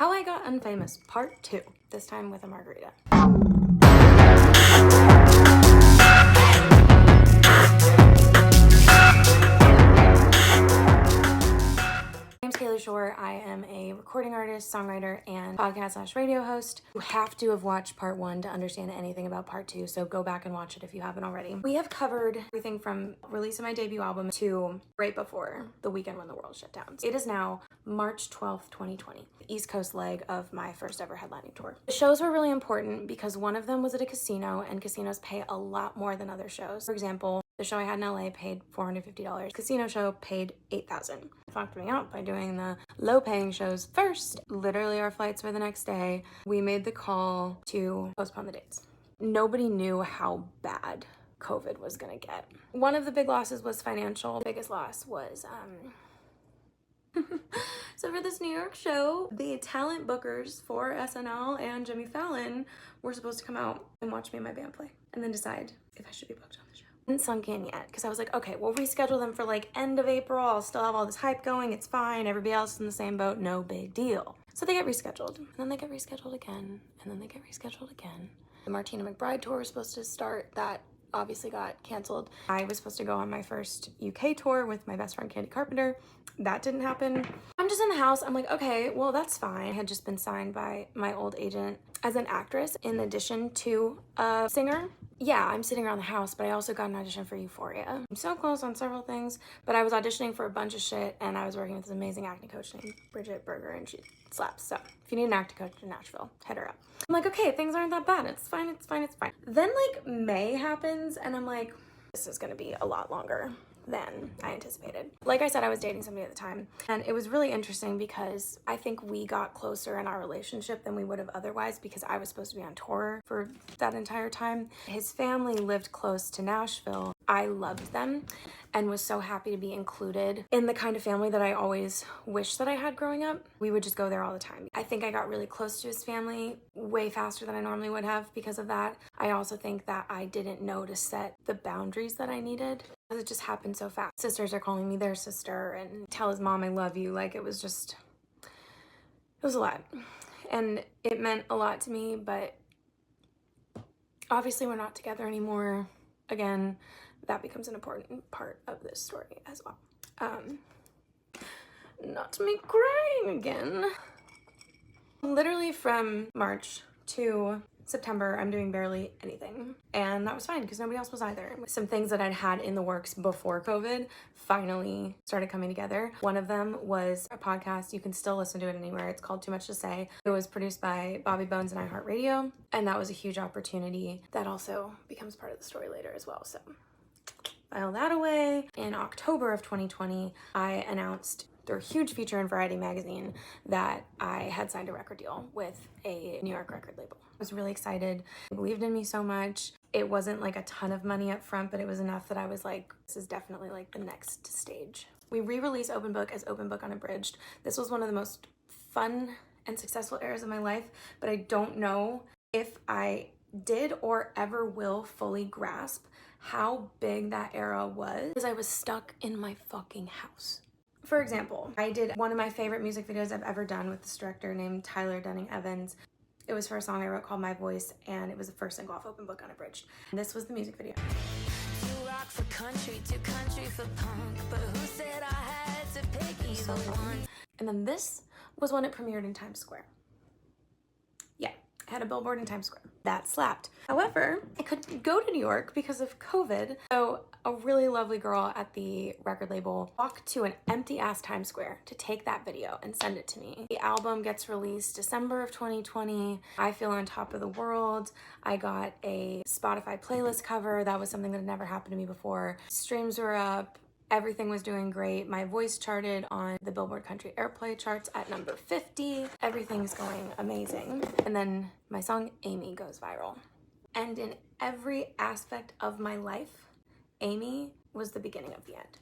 How I Got Unfamous, Part 2, this time with a margarita. My name's Kalie Shorr. I am a recording artist, songwriter, and podcast/radio host. You have to have watched part 1 to understand anything about part 2, so go back and watch it if you haven't already. We have covered everything from releasing my debut album to right before the weekend when the world shut down. It is now March 12th, 2020, the East Coast leg of my first ever headlining tour. The shows were really important because one of them was at a casino, and casinos pay a lot more than other shows. For example, the show I had in LA paid $450. Casino show paid $8,000. Fucked me up by doing the low-paying shows first. Literally, our flights were the next day. We made the call to postpone the dates. Nobody knew how bad COVID was gonna get. One of the big losses was financial. The biggest loss was so for this New York show, the talent bookers for SNL and Jimmy Fallon were supposed to come out and watch me and my band play and then decide if I should be booked on the show. It hadn't sunk in yet because I was like, okay, we'll reschedule them for like end of April. I'll still have all this hype going. It's fine. Everybody else is in the same boat. No big deal. So they get rescheduled, and then they get rescheduled again, and then they get rescheduled again. The Martina McBride tour was supposed to start. That obviously got canceled. I was supposed to go on my first UK tour with my best friend Candy Carpenter. That didn't happen. I'm just in the house. I'm like, okay, well, that's fine. I had just been signed by my old agent as an actress in addition to a singer. Yeah, I'm sitting around the house, but I also got an audition for Euphoria. I'm so close on several things, but I was auditioning for a bunch of shit, and I was working with this amazing acting coach named Bridget Berger, and she slaps. So if you need an acting coach in Nashville, hit her up. I'm like, okay, things aren't that bad. It's fine, it's fine, it's fine. Then like May happens, and I'm like, this is gonna be a lot longer than I anticipated. Like I said, I was dating somebody at the time, and it was really interesting because I think we got closer in our relationship than we would have otherwise because I was supposed to be on tour for that entire time. His family lived close to Nashville. I loved them and was so happy to be included in the kind of family that I always wished that I had growing up. We would just go there all the time. I think I got really close to his family way faster than I normally would have because of that. I also think that I didn't know to set the boundaries that I needed. It just happened so fast. Sisters are calling me their sister and tell his mom I love you. Like it was a lot. And it meant a lot to me, but obviously we're not together anymore. Again, that becomes an important part of this story as well. Not me crying again. Literally from March to September, I'm doing barely anything. And that was fine because nobody else was either. Some things that I'd had in the works before COVID finally started coming together. One of them was a podcast. You can still listen to it anywhere. It's called Too Much to Say. It was produced by Bobby Bones and iHeartRadio. And that was a huge opportunity that also becomes part of the story later as well. So file that away. In October of 2020, I announced through a huge feature in Variety magazine that I had signed a record deal with a New York record label. I was really excited. They believed in me so much. It wasn't like a ton of money up front, but it was enough that I was like, this is definitely like the next stage. We re-released Open Book as Open Book Unabridged. This was one of the most fun and successful eras of my life, but I don't know if I did or ever will fully grasp how big that era was because I was stuck in my fucking house. For example, I did one of my favorite music videos I've ever done with this director named Tyler Dunning-Evans. It was for a song I wrote called My Voice, and it was the first single off Open Book Unabridged. And this was the music video. Too rock for country, too country for punk, but who said I had to pick either one? And then this was when it premiered in Times Square. Yeah, I had a billboard in Times Square. That slapped. However, I couldn't go to New York because of COVID. So a really lovely girl at the record label walked to an empty ass Times Square to take that video and send it to me. The album gets released December of 2020. I feel on top of the world. I got a Spotify playlist cover. That was something that had never happened to me before. Streams were up. Everything was doing great. My voice charted on the Billboard Country Airplay charts at number 50. Everything's going amazing. And then my song Amy goes viral. And in every aspect of my life, Amy was the beginning of the end.